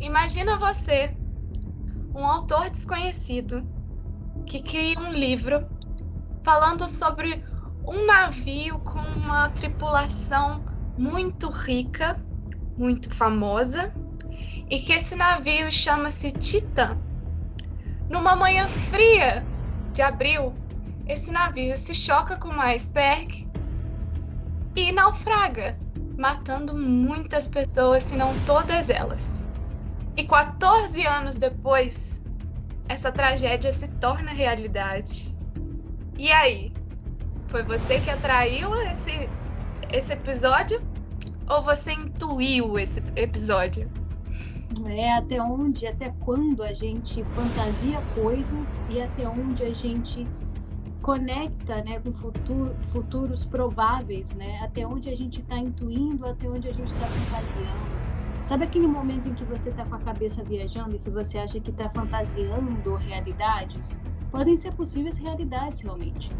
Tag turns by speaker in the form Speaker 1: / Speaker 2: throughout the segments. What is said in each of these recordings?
Speaker 1: Imagina você, um autor desconhecido, que cria um livro falando sobre um navio com uma tripulação muito rica, muito famosa, e que esse navio chama-se Titã. Numa manhã fria de abril, esse navio se choca com um iceberg e naufraga, matando muitas pessoas, se não todas elas. E 14 anos depois, essa tragédia se torna realidade. E aí? Foi você que atraiu esse episódio ou você intuiu esse episódio?
Speaker 2: É até onde, até quando a gente fantasia coisas e até onde a gente conecta, né, com futuros prováveis, né? Até onde a gente está intuindo, até onde a gente está fantasiando. Sabe aquele momento em que você está com a cabeça viajando e que você acha que está fantasiando realidades? Podem ser possíveis realidades realmente.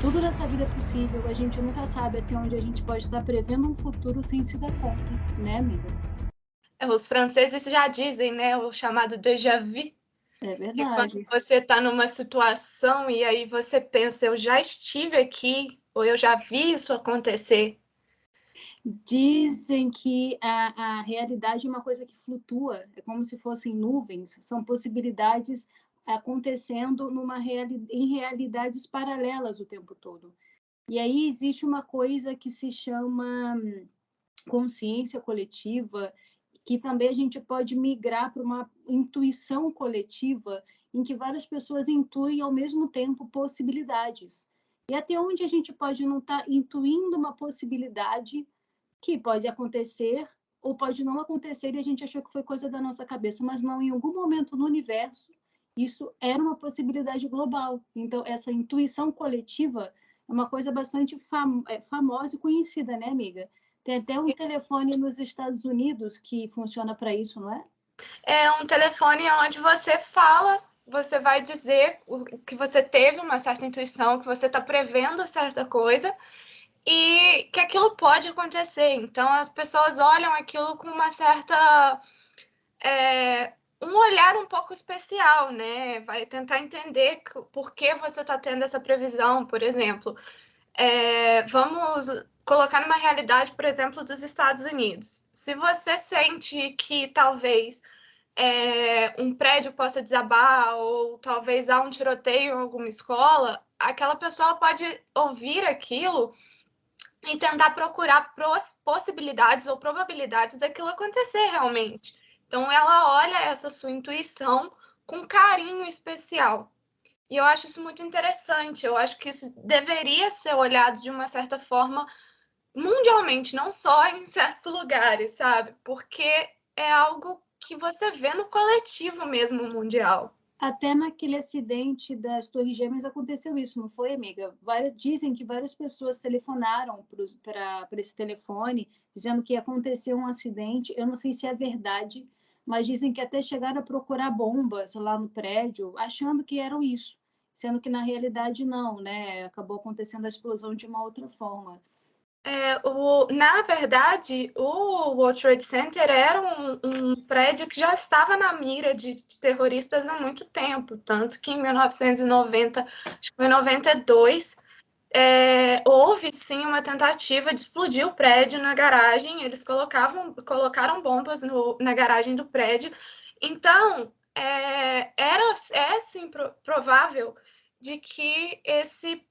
Speaker 2: Tudo nessa vida é possível, a gente nunca sabe até onde a gente pode estar prevendo um futuro sem se dar conta, né, amiga?
Speaker 1: Os franceses já dizem, né, o chamado déjà vu,
Speaker 2: É
Speaker 1: que quando
Speaker 2: verdade.
Speaker 1: você está numa situação e aí você pensa, eu já estive aqui, ou eu já vi isso acontecer.
Speaker 2: Dizem que a realidade é uma coisa que flutua, é como se fossem nuvens, são possibilidades acontecendo em realidades paralelas o tempo todo. E aí existe uma coisa que se chama consciência coletiva, que também a gente pode migrar para uma intuição coletiva, em que várias pessoas intuem ao mesmo tempo possibilidades. E até onde a gente pode não estar intuindo uma possibilidade que pode acontecer ou pode não acontecer e a gente achou que foi coisa da nossa cabeça, mas não, em algum momento no universo, isso era uma possibilidade global. Então, essa intuição coletiva é uma coisa bastante famosa e conhecida, né, amiga? Tem até um telefone nos Estados Unidos que funciona para isso, não é?
Speaker 1: É um telefone onde você fala, você vai dizer que você teve uma certa intuição, que você está prevendo certa coisa e que aquilo pode acontecer. Então as pessoas olham aquilo com uma certa um olhar um pouco especial, né? Vai tentar entender por que você está tendo essa previsão, por exemplo. Vamos colocar numa realidade, por exemplo, dos Estados Unidos. Se você sente que talvez um prédio possa desabar ou talvez há um tiroteio em alguma escola, aquela pessoa pode ouvir aquilo e tentar procurar possibilidades ou probabilidades daquilo acontecer realmente. Então, ela olha essa sua intuição com carinho especial. E eu acho isso muito interessante. Eu acho que isso deveria ser olhado de uma certa forma mundialmente, não só em certos lugares, sabe? Porque é algo que você vê no coletivo mesmo mundial.
Speaker 2: Até naquele acidente das Torres Gêmeas aconteceu isso, não foi, amiga? Dizem que várias pessoas telefonaram para esse telefone, dizendo que ia acontecer um acidente. Eu não sei se é verdade, mas dizem que até chegaram a procurar bombas lá no prédio, achando que eram isso, sendo que na realidade não, né? Acabou acontecendo a explosão de uma outra forma.
Speaker 1: Na verdade, o World Trade Center era um prédio que já estava na mira de terroristas há muito tempo, tanto que em 1990, acho que foi 92, houve sim uma tentativa de explodir o prédio na garagem. Eles colocaram bombas na garagem do prédio. Então, é sim provável de que esse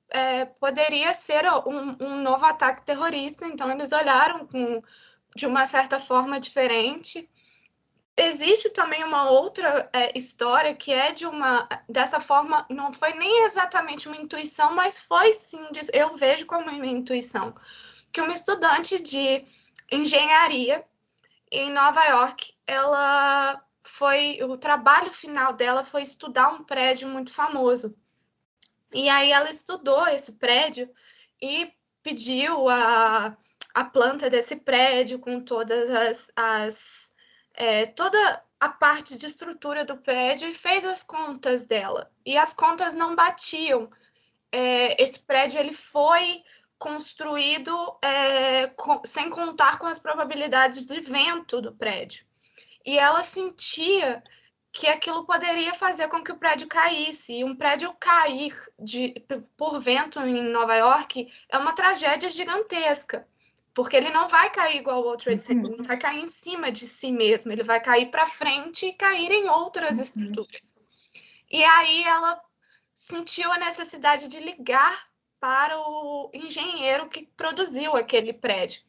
Speaker 1: poderia ser um novo ataque terrorista. Então, eles olharam de uma certa forma diferente. Existe também uma outra história que é dessa forma, não foi nem exatamente uma intuição, mas foi sim, eu vejo como uma intuição, que uma estudante de engenharia em Nova York, o trabalho final dela foi estudar um prédio muito famoso. E aí ela estudou esse prédio e pediu a planta desse prédio com todas toda a parte de estrutura do prédio e fez as contas dela. E as contas não batiam. Esse prédio ele foi construído sem contar com as probabilidades de vento do prédio. e ela sentia que aquilo poderia fazer com que o prédio caísse. E um prédio cair por vento em Nova York é uma tragédia gigantesca, porque ele não vai cair igual o World Trade Center, ele não vai cair em cima de si mesmo, ele vai cair para frente e cair em outras estruturas. E aí ela sentiu a necessidade de ligar para o engenheiro que produziu aquele prédio.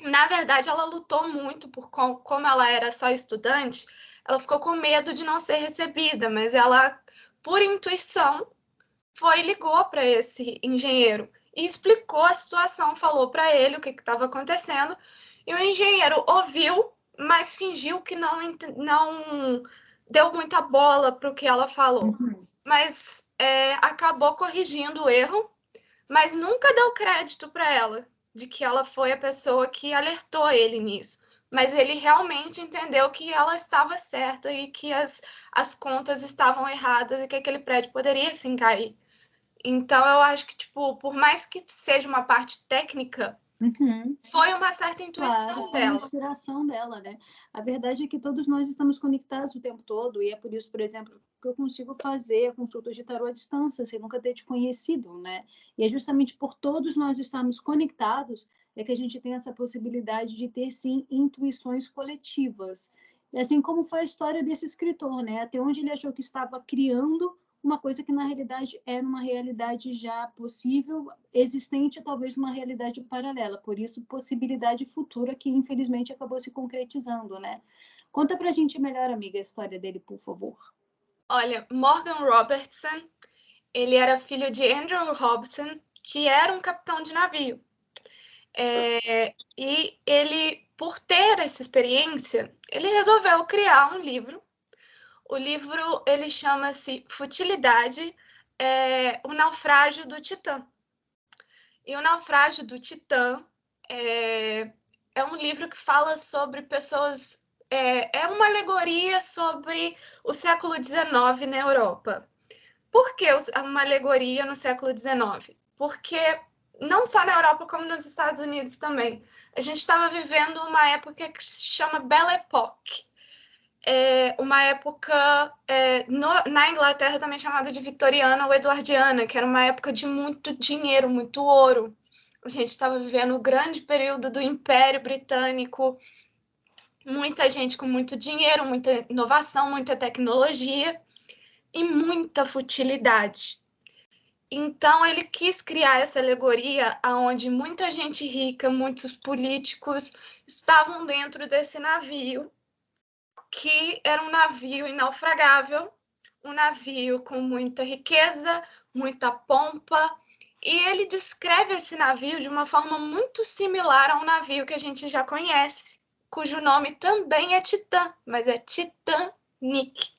Speaker 1: Na verdade, ela lutou muito, como ela era só estudante, ela ficou com medo de não ser recebida, mas ela, por intuição, foi e ligou para esse engenheiro e explicou a situação, falou para ele o que estava acontecendo, e o engenheiro ouviu, mas fingiu que não deu muita bola para o que ela falou. Mas acabou corrigindo o erro, mas nunca deu crédito para ela de que ela foi a pessoa que alertou ele nisso. Mas ele realmente entendeu que ela estava certa e que as contas estavam erradas e que aquele prédio poderia sim cair. Então, eu acho que, tipo, por mais que seja uma parte técnica, foi uma certa intuição
Speaker 2: Foi uma
Speaker 1: dela.
Speaker 2: inspiração dela, né? A verdade é que todos nós estamos conectados o tempo todo, e é por isso, por exemplo, que eu consigo fazer consultas de tarô à distância, sem nunca ter te conhecido, né? E é justamente por todos nós estarmos conectados é que a gente tem essa possibilidade de ter, sim, intuições coletivas. E assim como foi a história desse escritor, né? Até onde ele achou que estava criando uma coisa que na realidade era uma realidade já possível, existente, talvez uma realidade paralela. Por isso, possibilidade futura que infelizmente acabou se concretizando, né? Conta pra gente melhor, amiga, a história dele, por favor.
Speaker 1: Olha, Morgan Robertson, ele era filho de Andrew Robson, que era um capitão de navio. E ele, por ter essa experiência, ele resolveu criar um livro. O livro, ele chama-se Futilidade, o naufrágio do Titã. E o naufrágio do Titã é um livro que fala sobre pessoas... É uma alegoria sobre o século XIX na Europa. Por que uma alegoria no século XIX? Porque não só na Europa, como nos Estados Unidos também. A gente estava vivendo uma época que se chama Belle Époque. Uma época na Inglaterra também chamada de vitoriana ou eduardiana, que era uma época de muito dinheiro, muito ouro. A gente estava vivendo o grande período do Império Britânico, muita gente com muito dinheiro, muita inovação, muita tecnologia e muita futilidade. Então ele quis criar essa alegoria onde muita gente rica, muitos políticos estavam dentro desse navio, que era um navio inaufragável, um navio com muita riqueza, muita pompa, e ele descreve esse navio de uma forma muito similar a um navio que a gente já conhece, cujo nome também é Titã, mas é Titanic.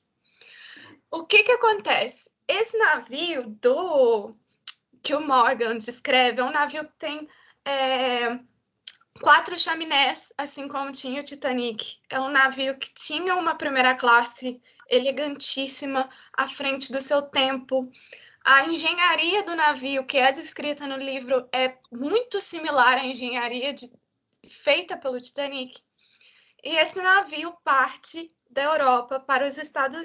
Speaker 1: O que acontece? Esse navio que o Morgan descreve é um navio que tem 4 chaminés, assim como tinha o Titanic. É um navio que tinha uma primeira classe elegantíssima à frente do seu tempo. A engenharia do navio, que é descrita no livro, é muito similar à engenharia feita pelo Titanic. E esse navio parte da Europa para os Estados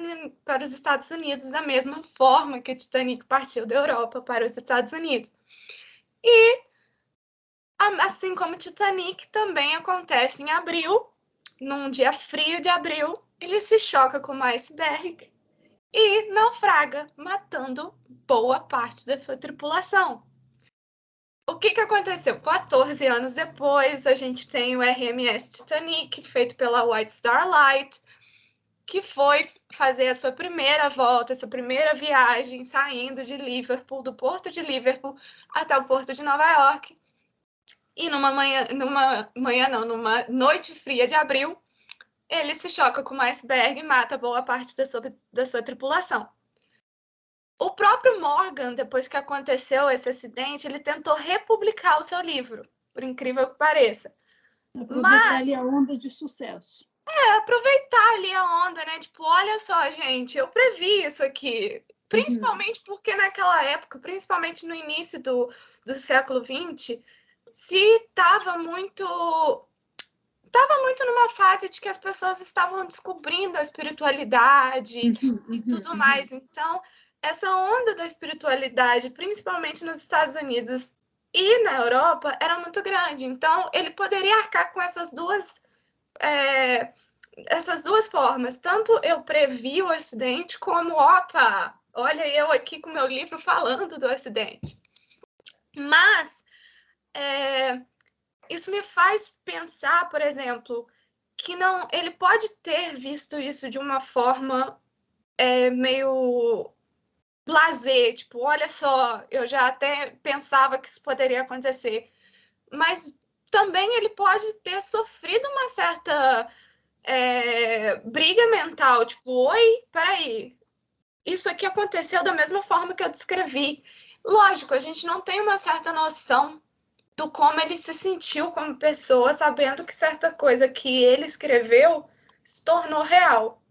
Speaker 1: Unidos da mesma forma que o Titanic partiu da Europa para os Estados Unidos. E, assim como o Titanic, também acontece em abril, num dia frio de abril, ele se choca com uma iceberg e naufraga, matando boa parte da sua tripulação. O que aconteceu? 14 anos depois, a gente tem o RMS Titanic, feito pela White Star Line, que foi fazer a sua primeira volta, a sua primeira viagem, saindo de Liverpool, do porto de Liverpool até o porto de Nova York. E numa noite fria de abril, ele se choca com uma iceberg e mata boa parte da sua tripulação. O próprio Morgan, depois que aconteceu esse acidente, ele tentou republicar o seu livro, por incrível que pareça.
Speaker 2: Aproveitar ali a onda de sucesso.
Speaker 1: Aproveitar ali a onda, né? Tipo, olha só, gente, eu previ isso aqui. Principalmente porque naquela época, principalmente no início do século XX, se estava muito estava muito numa fase de que as pessoas estavam descobrindo a espiritualidade e tudo mais. Então, essa onda da espiritualidade, principalmente nos Estados Unidos e na Europa, era muito grande. Então, ele poderia arcar com essas duas formas. Tanto eu previ o acidente, como, opa, olha eu aqui com meu livro falando do acidente. Mas isso me faz pensar, por exemplo, que não, ele pode ter visto isso de uma forma meio blasé, tipo, olha só, eu já até pensava que isso poderia acontecer. Mas também ele pode ter sofrido uma certa briga mental, tipo, oi, peraí, isso aqui aconteceu da mesma forma que eu descrevi. Lógico, a gente não tem uma certa noção do como ele se sentiu como pessoa, sabendo que certa coisa que ele escreveu se tornou real.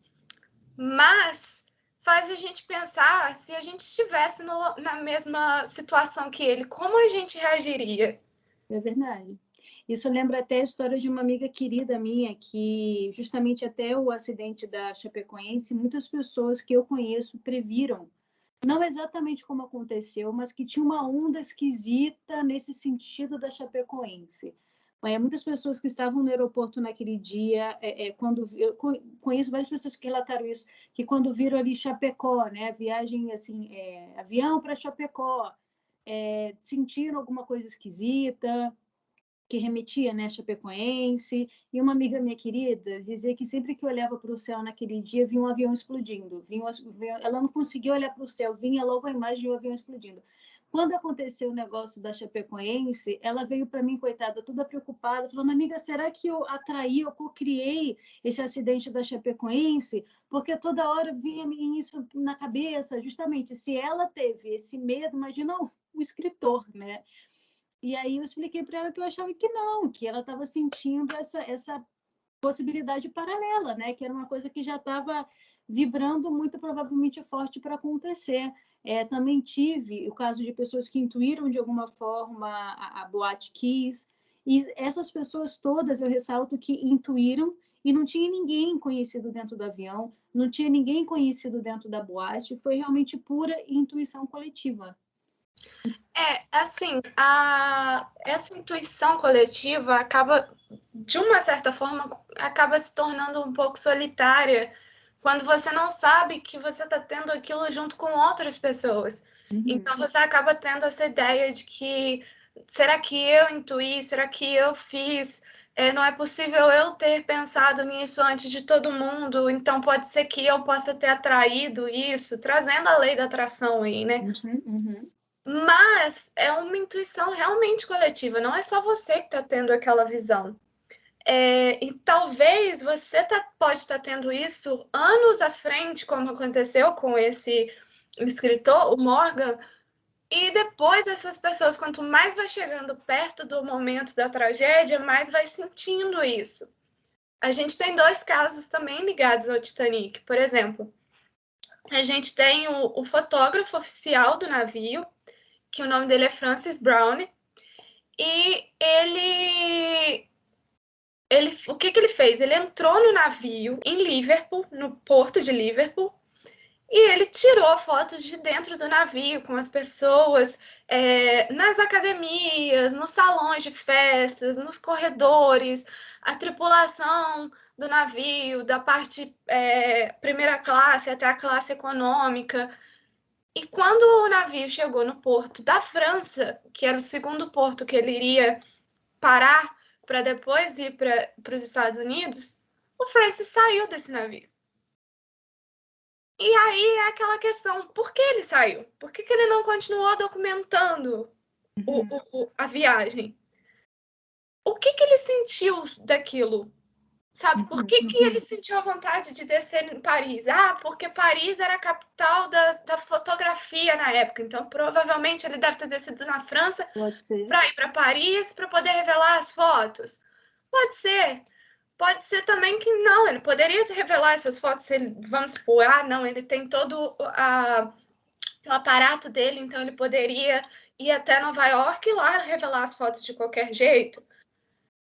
Speaker 1: Mas faz a gente pensar, se a gente estivesse na mesma situação que ele, como a gente reagiria?
Speaker 2: É verdade. Isso lembra até a história de uma amiga querida minha, que justamente até o acidente da Chapecoense, muitas pessoas que eu conheço previram, não exatamente como aconteceu, mas que tinha uma onda esquisita nesse sentido da Chapecoense. Muitas pessoas que estavam no aeroporto naquele dia, quando eu conheço várias pessoas que relataram isso, que quando viram ali Chapecó, né, viagem assim, avião para Chapecó, sentiram alguma coisa esquisita, que remetia, né, Chapecoense. E uma amiga minha querida dizia que sempre que olhava para o céu naquele dia, vinha um avião explodindo. Ela não conseguia olhar para o céu, vinha logo a imagem de um avião explodindo. Quando aconteceu o negócio da Chapecoense, ela veio para mim, coitada, toda preocupada, falando: amiga, será que eu atraí, eu cocriei esse acidente da Chapecoense? Porque toda hora vinha isso na cabeça, justamente, se ela teve esse medo, imagina o escritor, né? E aí eu expliquei para ela que eu achava que não, que ela estava sentindo essa possibilidade paralela, né? Que era uma coisa que já estava vibrando muito provavelmente forte para acontecer. Também tive o caso de pessoas que intuíram de alguma forma a Boate Kiss, e essas pessoas todas, eu ressalto, que intuíram, e não tinha ninguém conhecido dentro do avião, não tinha ninguém conhecido dentro da boate, foi realmente pura intuição coletiva.
Speaker 1: Assim, essa intuição coletiva acaba, de uma certa forma, acaba se tornando um pouco solitária quando você não sabe que você está tendo aquilo junto com outras pessoas. Então você acaba tendo essa ideia de que será que eu intuí? Será que eu fiz? Não é possível eu ter pensado nisso antes de todo mundo, então pode ser que eu possa ter atraído isso, trazendo a lei da atração aí, né? Mas é uma intuição realmente coletiva, não é só você que está tendo aquela visão. E talvez você pode estar tendo isso anos à frente, como aconteceu com esse escritor, o Morgan, e depois essas pessoas, quanto mais vai chegando perto do momento da tragédia, mais vai sentindo isso. A gente tem dois casos também ligados ao Titanic. Por exemplo, a gente tem o fotógrafo oficial do navio, que o nome dele é Francis Brown, e o que ele fez? Ele entrou no navio em Liverpool, no porto de Liverpool, e ele tirou fotos de dentro do navio com as pessoas, nas academias, nos salões de festas, nos corredores, a tripulação do navio, da parte primeira classe até a classe econômica. E quando o navio chegou no porto da França, que era o segundo porto que ele iria parar para depois ir para os Estados Unidos, o Francis saiu desse navio. E aí é aquela questão, por que ele saiu? Por que ele não continuou documentando a viagem? O que ele sentiu daquilo? Sabe, por que ele sentiu a vontade de descer em Paris? Ah, porque Paris era a capital da fotografia na época. Então, provavelmente, ele deve ter descido na França para ir para Paris para poder revelar as fotos. Pode ser. Pode ser também que não, ele poderia revelar essas fotos, se ele, vamos supor, não, ele tem todo o aparato dele, então ele poderia ir até Nova York e lá revelar as fotos de qualquer jeito.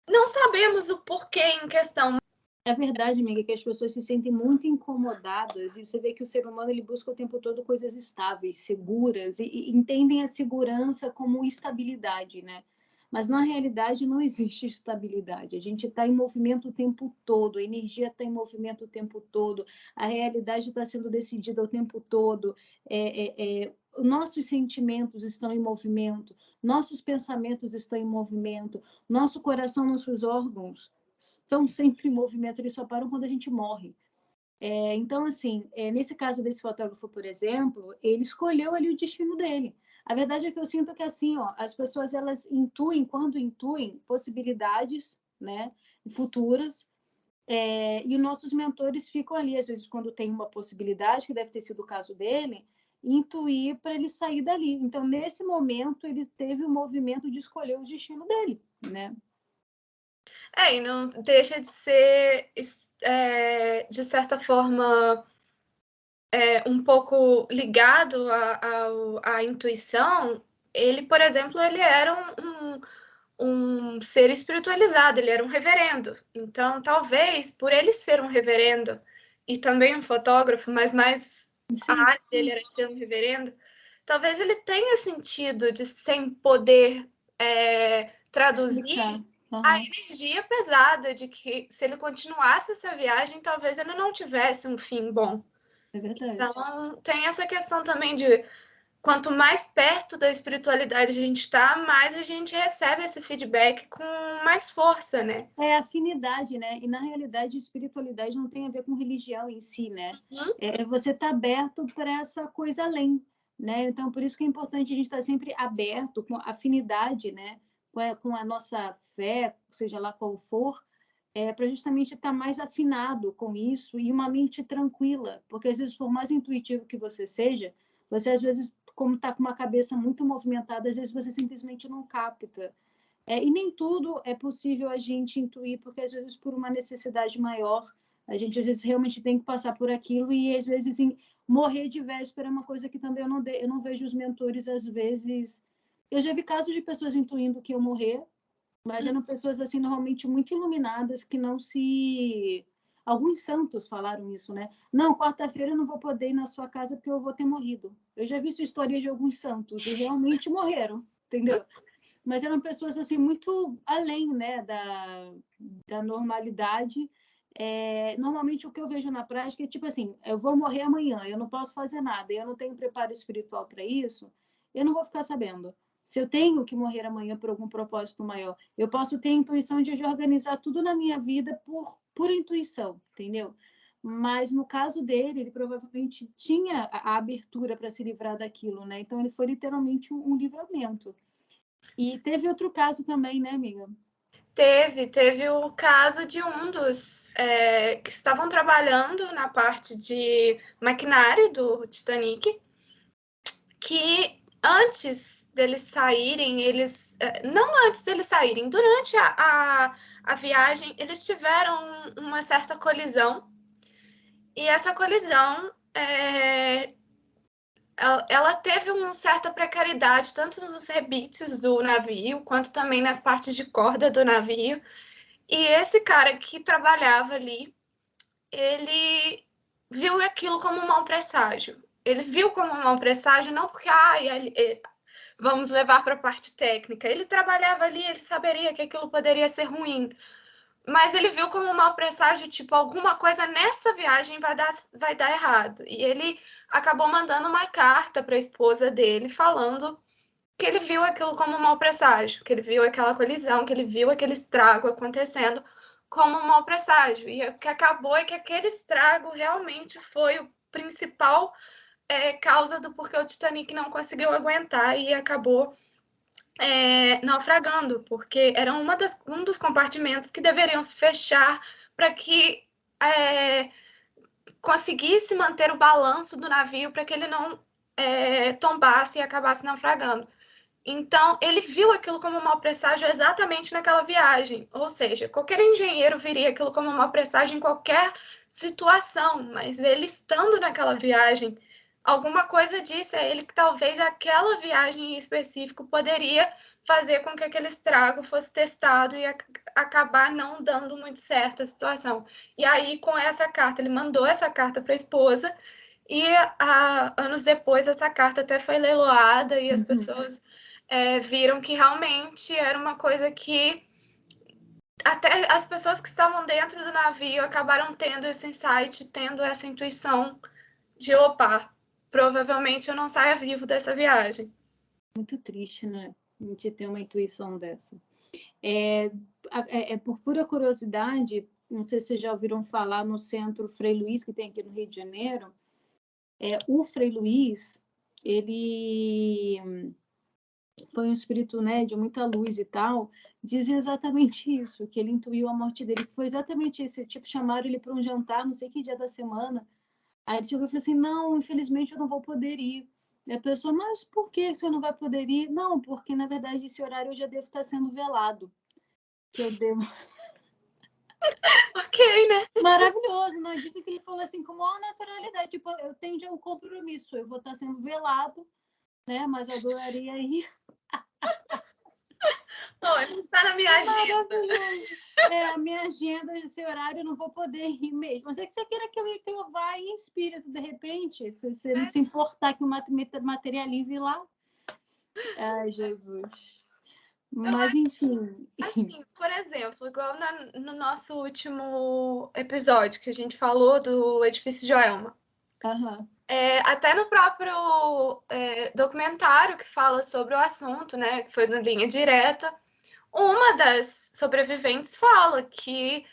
Speaker 1: Não sabemos o porquê em questão.
Speaker 2: É verdade, amiga, que as pessoas se sentem muito incomodadas e você vê que o ser humano ele busca o tempo todo coisas estáveis, seguras e entendem a segurança como estabilidade, né? Mas na realidade não existe estabilidade. A gente está em movimento o tempo todo, a energia está em movimento o tempo todo, a realidade está sendo decidida o tempo todo. Nossos sentimentos estão em movimento, nossos pensamentos estão em movimento, nosso coração, nossos órgãos estão sempre em movimento, eles só param quando a gente morre. Então, assim, nesse caso desse fotógrafo, por exemplo, ele escolheu ali o destino dele. A verdade é que eu sinto que, assim, ó, as pessoas, elas intuem, quando intuem, possibilidades, né, futuras, e os nossos mentores ficam ali, às vezes, quando tem uma possibilidade, que deve ter sido o caso dele, intuir para ele sair dali. Então, nesse momento, ele teve o movimento de escolher o destino dele, né?
Speaker 1: E não deixa de ser, de certa forma, um pouco ligado à intuição. Ele, por exemplo, ele era um ser espiritualizado, ele era um reverendo. Então, talvez, por ele ser um reverendo e também um fotógrafo, mas mais a
Speaker 2: Sim,
Speaker 1: área dele era ser um reverendo, talvez ele tenha sentido de sem poder traduzir
Speaker 2: explicar.
Speaker 1: a
Speaker 2: Uhum.
Speaker 1: energia pesada de que se ele continuasse essa viagem, talvez ele não tivesse um fim bom.
Speaker 2: É verdade.
Speaker 1: Então, tem essa questão também de quanto mais perto da espiritualidade a gente está, mais a gente recebe esse feedback com mais força, né?
Speaker 2: É afinidade, né? E na realidade, espiritualidade não tem a ver com religião em si, né?
Speaker 1: Uhum.
Speaker 2: Você tá aberto para essa coisa além, né? Então, por isso que é importante a gente estar sempre aberto, com afinidade, né? Com a nossa fé, seja lá qual for, para justamente estar mais afinado com isso e uma mente tranquila, porque às vezes, por mais intuitivo que você seja, você às vezes, como está com uma cabeça muito movimentada, às vezes você simplesmente não capta. E nem tudo é possível a gente intuir, porque às vezes por uma necessidade maior, a gente às vezes realmente tem que passar por aquilo e às vezes morrer de véspera é uma coisa que também eu não vejo os mentores às vezes. Eu já vi casos de pessoas intuindo que iam morrer, mas eram pessoas assim normalmente muito iluminadas que não se. Alguns santos falaram isso, né? Não, quarta-feira eu não vou poder ir na sua casa porque eu vou ter morrido. Eu já vi essa história de alguns santos e realmente morreram, entendeu? Mas eram pessoas assim muito além, né, da normalidade. Normalmente o que eu vejo na prática é tipo assim, eu vou morrer amanhã, eu não posso fazer nada, eu não tenho preparo espiritual para isso, eu não vou ficar sabendo. Se eu tenho que morrer amanhã por algum propósito maior, eu posso ter a intuição de organizar tudo na minha vida por intuição, entendeu? Mas no caso dele, ele provavelmente tinha a abertura para se livrar daquilo, né? Então ele foi literalmente um livramento. E teve outro caso também, né, amiga?
Speaker 1: Teve o caso de um dos que estavam trabalhando na parte de maquinário do Titanic, que antes deles saírem, não antes deles saírem, durante a viagem, eles tiveram uma certa colisão, e essa colisão ela teve uma certa precariedade, tanto nos rebites do navio, quanto também nas partes de corda do navio. E esse cara que trabalhava ali, ele viu aquilo como um mau presságio. Ele viu como um mau presságio, não porque, vamos levar para a parte técnica. Ele trabalhava ali, ele saberia que aquilo poderia ser ruim, mas ele viu como um mau presságio, tipo, alguma coisa nessa viagem vai dar errado. E ele acabou mandando uma carta para a esposa dele falando que ele viu aquilo como um mau presságio, que ele viu aquela colisão, que ele viu aquele estrago acontecendo como um mau presságio. E o que acabou é que aquele estrago realmente foi o principal causa do porquê o Titanic não conseguiu aguentar e acabou naufragando, porque era um dos compartimentos que deveriam se fechar para que conseguisse manter o balanço do navio para que ele não tombasse e acabasse naufragando. Então, ele viu aquilo como um mau presságio exatamente naquela viagem. Ou seja, qualquer engenheiro viria aquilo como um mau presságio em qualquer situação, mas ele estando naquela viagem, alguma coisa disse a ele que talvez aquela viagem em específico poderia fazer com que aquele estrago fosse testado e acabar não dando muito certo a situação. E aí, com essa carta, ele mandou essa carta para a esposa, e anos depois essa carta até foi leiloada e as pessoas viram que realmente era uma coisa que até as pessoas que estavam dentro do navio acabaram tendo esse insight, tendo essa intuição de opa, provavelmente eu não saia vivo dessa viagem.
Speaker 2: Muito triste, né? A gente ter uma intuição dessa. Por pura curiosidade, não sei se vocês já ouviram falar no Centro Frei Luiz, que tem aqui no Rio de Janeiro. O Frei Luiz, ele foi um espírito, né, de muita luz e tal, dizem exatamente isso, que ele intuiu a morte dele, que foi exatamente esse tipo, chamaram ele para um jantar, não sei que dia da semana, aí ele chegou e falou assim, não, infelizmente eu não vou poder ir. E a pessoa, mas por que você não vai poder ir? Não, porque na verdade esse horário eu já devo estar sendo velado, que eu devo...
Speaker 1: Ok, né?
Speaker 2: Maravilhoso, né? Dizem que ele falou assim, com maior naturalidade, tipo, eu tenho um compromisso, eu vou estar sendo velado, né, mas eu adoraria ir.
Speaker 1: Não, ele está na minha agenda.
Speaker 2: A minha agenda, esse horário, eu não vou poder ir mesmo. Mas é que você queira que eu vá em espírito, de repente, se você não se importar que o materialize lá. Ai, Jesus. Mas, enfim.
Speaker 1: Assim, por exemplo, igual no nosso último episódio, que a gente falou do edifício Joelma.
Speaker 2: Uhum.
Speaker 1: Até no próprio documentário que fala sobre o assunto, né, que foi na linha direta, uma das sobreviventes fala que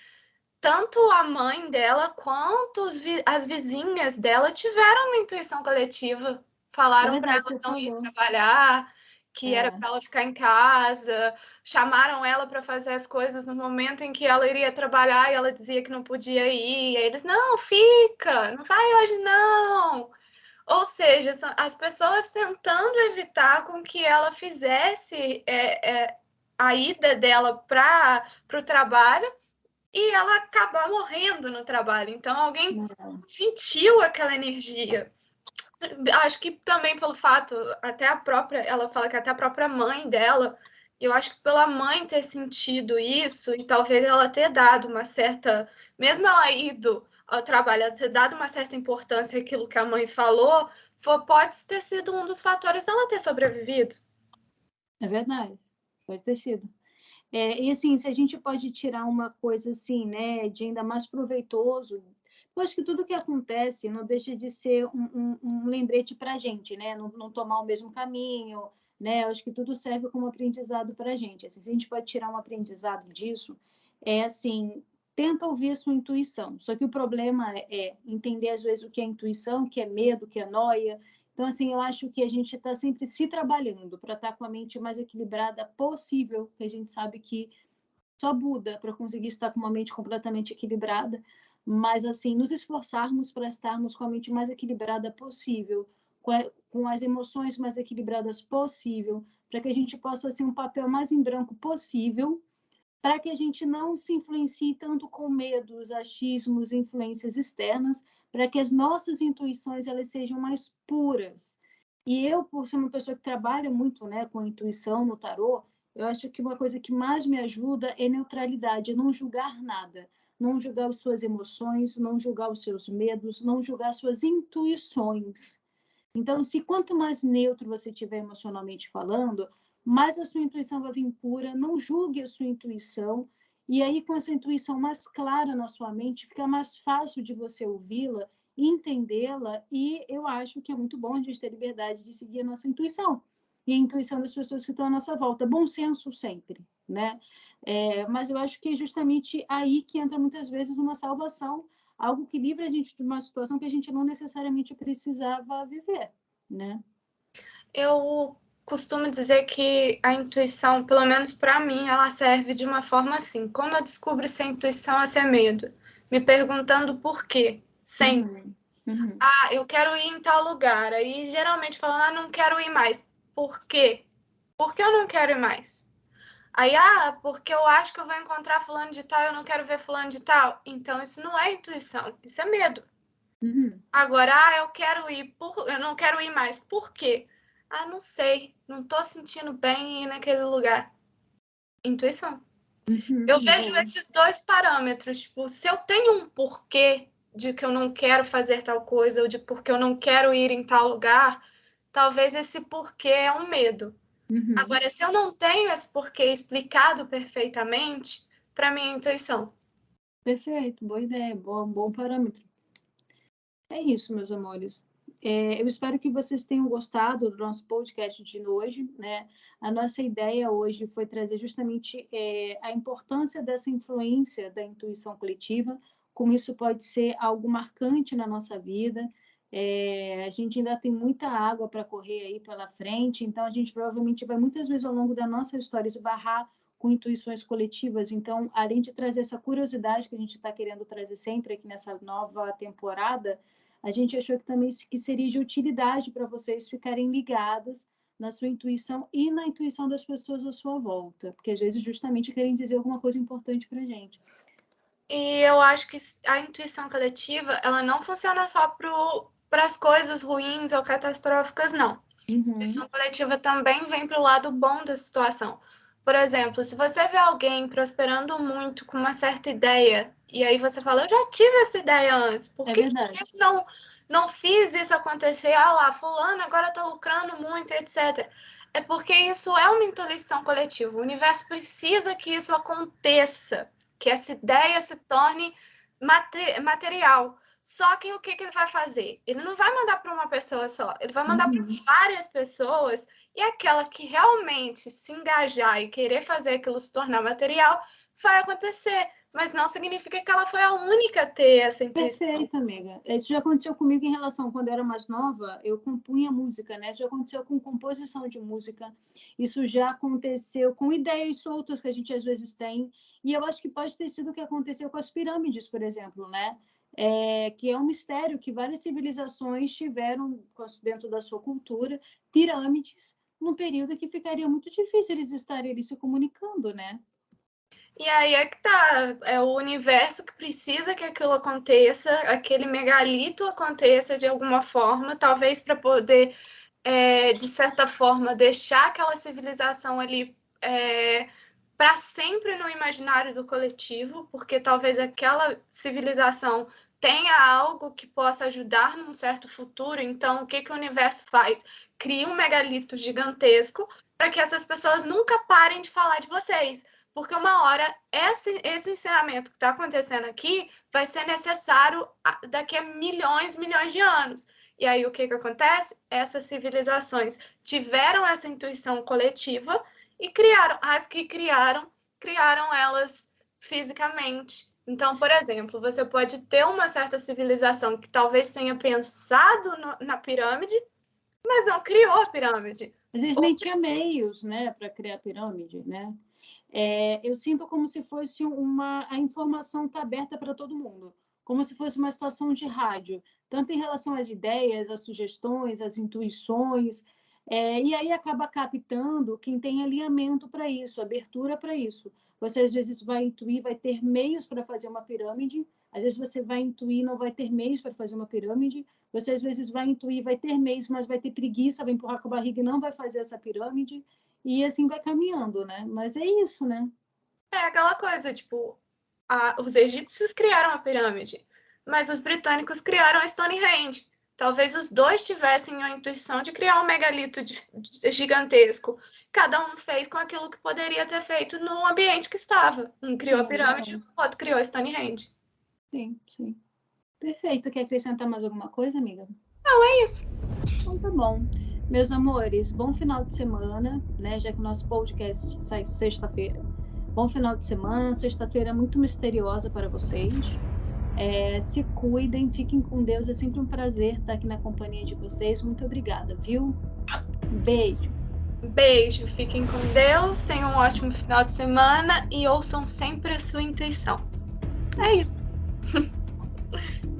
Speaker 1: tanto a mãe dela quanto as vizinhas dela tiveram uma intuição coletiva.
Speaker 2: É
Speaker 1: Falaram para
Speaker 2: verdade,
Speaker 1: ela
Speaker 2: você
Speaker 1: não ir
Speaker 2: falou.
Speaker 1: trabalhar, que era
Speaker 2: É.
Speaker 1: para ela ficar em casa. Chamaram ela para fazer as coisas no momento em que ela iria trabalhar e ela dizia que não podia ir. E aí eles, não, fica, não vai hoje não. Ou seja, as pessoas tentando evitar com que ela fizesse a ida dela para o trabalho e ela acabar morrendo no trabalho. Então, alguém sentiu aquela energia. Acho que também pelo fato, até a própria, ela fala que até a própria mãe dela, eu acho que pela mãe ter sentido isso, e talvez ela ter dado uma certa, mesmo ela ido ao trabalho, ela ter dado uma certa importância àquilo que a mãe falou, pode ter sido um dos fatores dela ter sobrevivido.
Speaker 2: É verdade. Pode ter sido. E assim, se a gente pode tirar uma coisa assim, né, de ainda mais proveitoso, eu acho que tudo que acontece não deixa de ser um lembrete para a gente, né, não tomar o mesmo caminho, né, eu acho que tudo serve como aprendizado para a gente. Assim, se a gente pode tirar um aprendizado disso, assim, tenta ouvir a sua intuição. Só que o problema é entender às vezes o que é intuição, o que é medo, o que é noia. Então, assim, eu acho que a gente está sempre se trabalhando para estar com a mente mais equilibrada possível, que a gente sabe que só Buda para conseguir estar com uma mente completamente equilibrada, mas, assim, nos esforçarmos para estarmos com a mente mais equilibrada possível, com as emoções mais equilibradas possível, para que a gente possa ser um papel mais em branco possível, para que a gente não se influencie tanto com medos, achismos, influências externas, para que as nossas intuições elas sejam mais puras. E eu, por ser uma pessoa que trabalha muito, né, com intuição no tarô, eu acho que uma coisa que mais me ajuda é neutralidade, é não julgar nada, não julgar as suas emoções, não julgar os seus medos, não julgar as suas intuições. Então, se quanto mais neutro você estiver emocionalmente falando, mais a sua intuição vai vir pura, não julgue a sua intuição, e aí com essa intuição mais clara na sua mente, fica mais fácil de você ouvi-la, entendê-la, e eu acho que é muito bom a gente ter liberdade de seguir a nossa intuição, e a intuição das pessoas que estão à nossa volta. Bom senso sempre, né? Mas eu acho que é justamente aí que entra muitas vezes uma salvação, algo que livra a gente de uma situação que a gente não necessariamente precisava viver, né?
Speaker 1: Eu costumo dizer que a intuição, pelo menos para mim, ela serve de uma forma assim. Como eu descubro se a intuição é ser medo? Me perguntando por quê. Sempre.
Speaker 2: Uhum, uhum.
Speaker 1: Ah, eu quero ir em tal lugar. Aí geralmente falando, ah, não quero ir mais. Por quê? Por que eu não quero ir mais? Aí, ah, porque eu acho que eu vou encontrar fulano de tal, eu não quero ver fulano de tal. Então, isso não é intuição, isso é medo.
Speaker 2: Uhum.
Speaker 1: Agora, eu não quero ir mais. Por quê? Ah, não sei, não tô sentindo bem ir naquele lugar. Intuição. Eu vejo
Speaker 2: Boa.
Speaker 1: esses dois parâmetros, tipo, se eu tenho um porquê de que eu não quero fazer tal coisa ou de porque eu não quero ir em tal lugar, talvez esse porquê é um medo.
Speaker 2: Uhum.
Speaker 1: Agora, se eu não tenho esse porquê explicado perfeitamente, para mim é intuição.
Speaker 2: Perfeito, boa ideia, bom parâmetro. É isso, meus amores. Eu espero que vocês tenham gostado do nosso podcast de hoje, né? A nossa ideia hoje foi trazer justamente a importância dessa influência da intuição coletiva, como isso pode ser algo marcante na nossa vida. A gente ainda tem muita água para correr aí pela frente, então a gente provavelmente vai muitas vezes ao longo da nossa história esbarrar com intuições coletivas. Então, além de trazer essa curiosidade que a gente está querendo trazer sempre aqui nessa nova temporada, a gente achou que também que seria de utilidade para vocês ficarem ligadas na sua intuição e na intuição das pessoas à sua volta, porque às vezes justamente querem dizer alguma coisa importante para a gente.
Speaker 1: E eu acho que a intuição coletiva, ela não funciona só para as coisas ruins ou catastróficas, não. A
Speaker 2: Uhum.
Speaker 1: intuição coletiva também vem para o lado bom da situação. Por exemplo, se você vê alguém prosperando muito com uma certa ideia, e aí você fala, eu já tive essa ideia antes, por
Speaker 2: É
Speaker 1: que
Speaker 2: verdade.
Speaker 1: eu não fiz isso acontecer? Ah lá, fulano agora está lucrando muito, etc. É porque isso é uma intuição coletiva. O universo precisa que isso aconteça, que essa ideia se torne material. Só que o que ele vai fazer? Ele não vai mandar para uma pessoa só, ele vai mandar para
Speaker 2: Uhum.
Speaker 1: várias pessoas, e aquela que realmente se engajar e querer fazer aquilo se tornar material vai acontecer. Mas não significa que ela foi a única a ter essa intuição.
Speaker 2: Perfeito, amiga. Isso já aconteceu comigo em relação, quando eu era mais nova, eu compunha música, né? Isso já aconteceu com composição de música. Isso já aconteceu com ideias soltas que a gente às vezes tem. E eu acho que pode ter sido o que aconteceu com as pirâmides, por exemplo, né? Que é um mistério que várias civilizações tiveram dentro da sua cultura, pirâmides, num período que ficaria muito difícil eles estarem ali se comunicando, né?
Speaker 1: E aí é que tá, é o universo que precisa que aquilo aconteça, aquele megalito aconteça de alguma forma, talvez para poder, de certa forma, deixar aquela civilização ali para sempre no imaginário do coletivo, porque talvez aquela civilização tenha algo que possa ajudar num certo futuro. Então, o que que o universo faz? Cria um megalito gigantesco para que essas pessoas nunca parem de falar de vocês. Porque uma hora esse encerramento que está acontecendo aqui vai ser necessário daqui a milhões, milhões de anos. E aí o que que acontece? Essas civilizações tiveram essa intuição coletiva e criaram, as que criaram elas fisicamente. Então, por exemplo, você pode ter uma certa civilização que talvez tenha pensado na pirâmide, mas não criou a pirâmide.
Speaker 2: Às vezes
Speaker 1: Ou
Speaker 2: nem tinha meios, né, para criar pirâmide, né? Eu sinto como se fosse a informação está aberta para todo mundo, como se fosse uma estação de rádio, tanto em relação às ideias, às sugestões, às intuições, e aí acaba captando quem tem alinhamento para isso, abertura para isso. Você às vezes vai intuir, vai ter meios para fazer uma pirâmide, às vezes você vai intuir, não vai ter meios para fazer uma pirâmide, você às vezes vai intuir, vai ter meios, mas vai ter preguiça, vai empurrar com a barriga e não vai fazer essa pirâmide. E assim vai caminhando, né? Mas é isso, né?
Speaker 1: é aquela coisa, tipo, os egípcios criaram a pirâmide, mas os britânicos criaram a Stonehenge. Talvez os dois tivessem a intuição de criar um megalito gigantesco. Cada um fez com aquilo que poderia ter feito no ambiente que estava. Um criou a
Speaker 2: Sim,
Speaker 1: pirâmide,
Speaker 2: verdade.
Speaker 1: o outro criou a Stonehenge.
Speaker 2: Sim, sim. Perfeito. Quer acrescentar mais alguma coisa, amiga?
Speaker 1: Não, é isso.
Speaker 2: Então tá bom. Meus amores, bom final de semana, né? Já que o nosso podcast sai sexta-feira. Bom final de semana. Sexta-feira é muito misteriosa para vocês. Se cuidem, fiquem com Deus. É sempre um prazer estar aqui na companhia de vocês. Muito obrigada, viu? Beijo.
Speaker 1: Beijo, fiquem com Deus, tenham um ótimo final de semana e ouçam sempre a sua intuição. É
Speaker 2: Isso.
Speaker 1: isso.